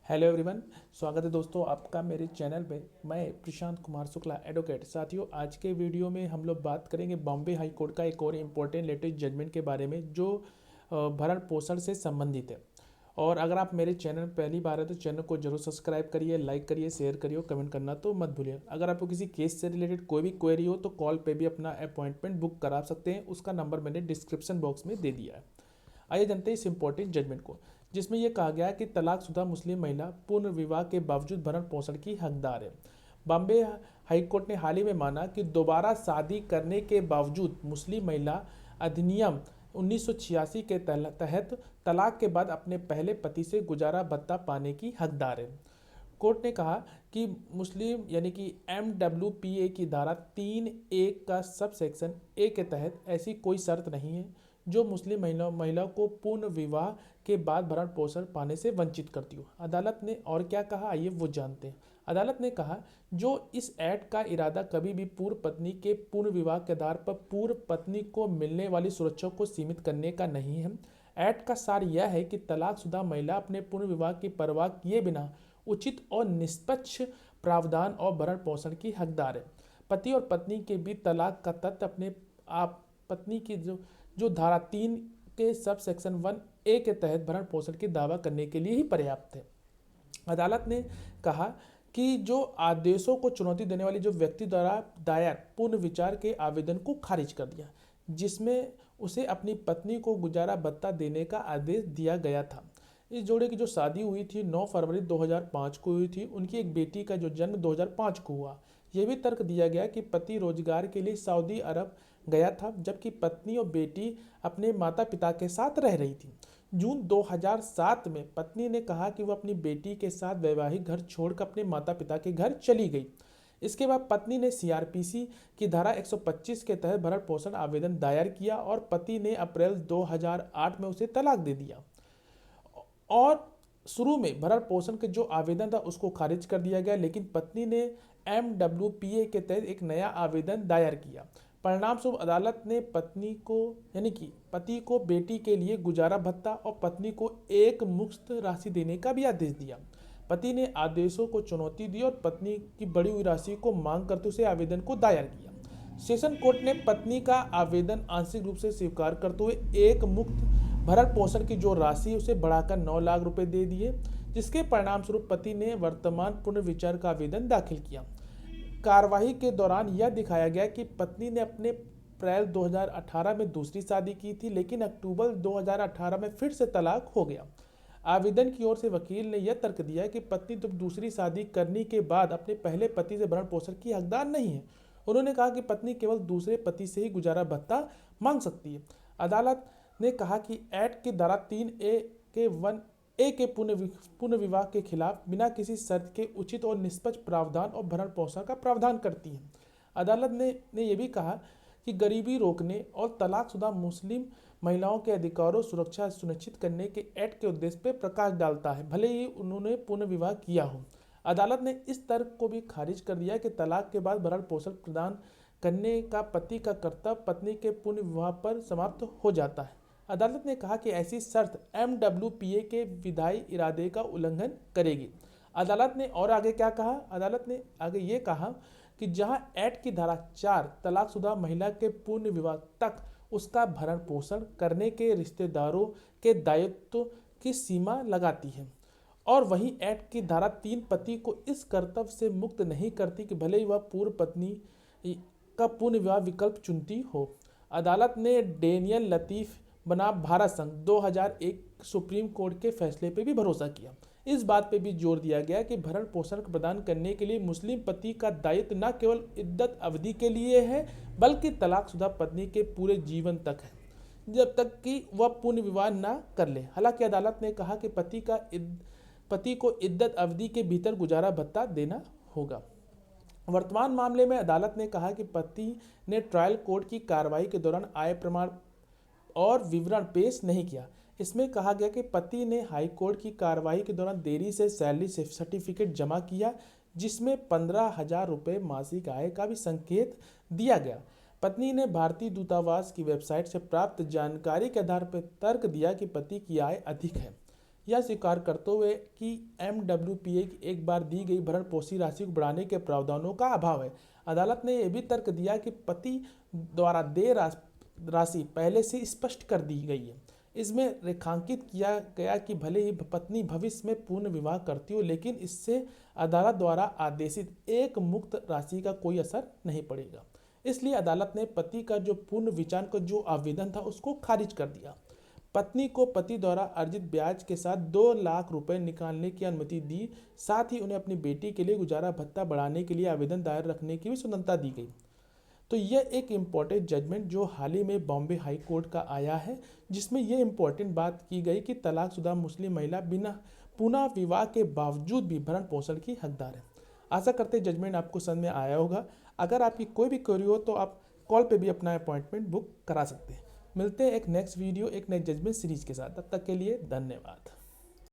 Hello everyone. स्वागत है दोस्तों आपका मेरे चैनल पे। मैं प्रशांत कुमार शुक्ला एडवोकेट। साथियों, आज के वीडियो में हम लोग बात करेंगे बॉम्बे हाई कोर्ट का एक और इम्पोर्टेंट लेटेस्ट जजमेंट के बारे में जो भरण पोषण से संबंधित है। और अगर आप मेरे चैनल पर पहली बार है तो चैनल को जरूर सब्सक्राइब करिए, लाइक करिए, शेयर करिए और कमेंट करना तो मत भूलिए। अगर आपको किसी केस से रिलेटेड कोई भी क्वेरी हो तो कॉल पे भी अपना अपॉइंटमेंट बुक करा सकते हैं। उसका नंबर मैंने डिस्क्रिप्शन बॉक्स में दे दिया है। आइए जानते हैं इस इम्पोर्टेंट जजमेंट को, जिसमें यह कहा गया है कि तलाकशुदा मुस्लिम महिला पूर्ण विवाह के बावजूद भरण पोषण की हकदार है। बॉम्बे हाईकोर्ट ने हाल ही में माना कि दोबारा शादी करने के बावजूद मुस्लिम महिला अधिनियम 1986 के तहत तलाक के बाद अपने पहले पति से गुजारा भत्ता पाने की हकदार है। कोर्ट ने कहा कि मुस्लिम यानी कि MWPA की धारा 3(1) का सब सेक्शन ए के तहत ऐसी कोई शर्त नहीं है जो मुस्लिम महिला को पूर्ण विवाह के बाद भरण पोषण पाने से वंचित करती हो। अदालत ने और क्या कहा, आइए वो जानते हैं। अदालत ने कहा जो इस एक्ट का इरादा कभी भी पूर्व पत्नी के पूर्ण विवाह के आधार पर पूर्व पत्नी को मिलने वाली सुरक्षा को सीमित करने का नहीं है। एक्ट का सार यह है कि तलाकशुदा महिला अपने पूर्ण विवाह की परवाह किए बिना उचित और निष्पक्ष प्रावधान और भरण पोषण की हकदार है। पति और पत्नी के बीच तलाक का तथ्य अपने आप पत्नी की जो धारा 3 के सब सेक्शन 1A के तहत भरण पोषण की दावा करने के लिए ही पर्याप्त है। अदालत ने कहा कि जो आदेशों को चुनौती देने वाली जो व्यक्ति द्वारा दायर पूर्ण विचार के आवेदन को खारिज कर दिया, जिसमें उसे अपनी पत्नी को गुजारा भत्ता देने का आदेश दिया गया था। इस जोड़े की जो शादी हुई थी 9 फरवरी 2005 को हुई थी। उनकी एक बेटी का जो जन्म 2005 को हुआ। यह भी तर्क दिया गया कि पति रोजगार के लिए सऊदी अरब गया था, जबकि पत्नी और बेटी अपने माता पिता के साथ रह रही थी। जून 2007 में पत्नी ने कहा कि वह अपनी बेटी के साथ वैवाहिक घर छोड़कर अपने माता पिता के घर चली गई। इसके बाद पत्नी ने CRPC की धारा 125 के तहत भरण पोषण आवेदन दायर किया और पति ने अप्रैल 2008 में उसे तलाक दे दिया। और शुरू में भरण पोषण के जो आवेदन था उसको खारिज कर दिया गया, लेकिन पत्नी ने MWPA के तहत एक नया आवेदन दायर किया। परिणाम स्वरूप अदालत ने पत्नी को यानी कि पति को बेटी के लिए गुजारा भत्ता और पत्नी को एक मुश्त राशि देने का भी आदेश दिया। पति ने आदेशों को चुनौती दी और पत्नी की बढ़ी हुई राशि को मांग करते उसे आवेदन को दायर किया। सेशन कोर्ट ने पत्नी का आवेदन आंशिक रूप से स्वीकार करते हुए एक मुक्त भरण पोषण की जो राशि उसे बढ़ाकर 9 लाख रुपए दे दिए, जिसके परिणाम स्वरूप पति ने वर्तमान पुनर्विचार का आवेदन दाखिल किया। कार्यवाही के दौरान यह दिखाया गया कि पत्नी ने अपने अप्रैल 2018 में दूसरी शादी की थी, लेकिन अक्टूबर 2018 में फिर से तलाक हो गया। आवेदन की ओर से वकील ने यह तर्क दिया कि पत्नी जब दूसरी शादी करने के बाद अपने पहले पति से भरण पोषण की हकदार नहीं है। उन्होंने कहा कि पत्नी केवल दूसरे पति से ही गुजारा भत्ता मांग सकती है। अदालत ने कहा कि एक्ट की धारा 3(a) के 1A के पुनः विवाह के खिलाफ बिना किसी शर्त के उचित और निष्पक्ष प्रावधान और भरण पोषण का प्रावधान करती है। अदालत ने यह भी कहा कि गरीबी रोकने और तलाकशुदा मुस्लिम महिलाओं के अधिकारों सुरक्षा सुनिश्चित करने के एक्ट के उद्देश्य पर प्रकाश डालता है, भले ही उन्होंने पुनः विवाह किया हो। अदालत ने इस तर्क को भी खारिज कर दिया कि तलाक के बाद भरण पोषण प्रदान करने का पति का कर्तव्य पत्नी के पुनः विवाह पर समाप्त हो जाता है। अदालत ने कहा कि ऐसी शर्त MWPA के विधायी इरादे का उल्लंघन करेगी। अदालत ने और आगे क्या कहा, अदालत ने आगे ये कहा कि जहां एक्ट की धारा 4 तलाकशुदा महिला के पूर्ण विवाह तक उसका भरण पोषण करने के रिश्तेदारों के दायित्व की सीमा लगाती है, और वहीं एक्ट की धारा 3 पति को इस कर्तव्य से मुक्त नहीं करती कि भले ही वह पूर्व पत्नी का पूर्ण विवाह विकल्प चुनती हो। अदालत ने डेनियल लतीफ बनाम भारत संघ 2001 सुप्रीम कोर्ट के फैसले पर भी भरोसा किया। इस बात पे भी जोर दिया गया कि भरण पोषण प्रदान करने के लिए मुस्लिम पति का दायित्व न केवल इद्दत अवधि के लिए है, बल्कि तलाकशुदा पत्नी के पूरे जीवन तक है, जब तक कि वह पुनः विवाह न कर ले। हालांकि अदालत ने कहा कि पति को इद्दत अवधि के भीतर गुजारा भत्ता देना होगा। वर्तमान मामले में अदालत ने कहा कि पति ने ट्रायल कोर्ट की कार्रवाई के दौरान आय प्रमाण और विवरण पेश नहीं किया। इसमें कहा गया कि पति ने हाई कोर्ट की कार्रवाई के दौरान देरी से सैलरी सर्टिफिकेट जमा किया, जिसमें 15,000 रुपये मासिक आय का भी संकेत दिया गया। पत्नी ने भारतीय दूतावास की वेबसाइट से प्राप्त जानकारी के आधार पर तर्क दिया कि पति की आय अधिक है। यह स्वीकार करते हुए कि MWPA की एक बार दी गई भरण पोषण राशि को बढ़ाने के प्रावधानों का अभाव है। अदालत ने यह भी तर्क दिया कि पति द्वारा देय राशि पहले से स्पष्ट कर दी गई है। इसमें रेखांकित किया गया कि भले ही पत्नी भविष्य में पूर्ण विवाह करती हो, लेकिन इससे अदालत द्वारा आदेशित एक मुक्त राशि का कोई असर नहीं पड़ेगा। इसलिए अदालत ने पति का जो पूर्ण विचार का जो आवेदन था उसको खारिज कर दिया। पत्नी को पति द्वारा अर्जित ब्याज के साथ 2 लाख रुपए निकालने की अनुमति दी। साथ ही उन्हें अपनी बेटी के लिए गुजारा भत्ता बढ़ाने के लिए आवेदन दायर रखने की भी स्वतंत्रता दी गई। तो यह एक इम्पॉर्टेंट जजमेंट जो हाल ही में बॉम्बे हाई कोर्ट का आया है, जिसमें यह इम्पॉर्टेंट बात की गई कि तलाकशुदा मुस्लिम महिला बिना पुनः विवाह के बावजूद भी भरण पोषण की हकदार है। आशा करते जजमेंट आपको समझ में आया होगा। अगर आपकी कोई भी क्वेरी हो तो आप कॉल पे भी अपना अपॉइंटमेंट बुक करा सकते हैं। मिलते हैं एक नेक्स्ट वीडियो एक नए जजमेंट सीरीज के साथ। तब तक के लिए धन्यवाद।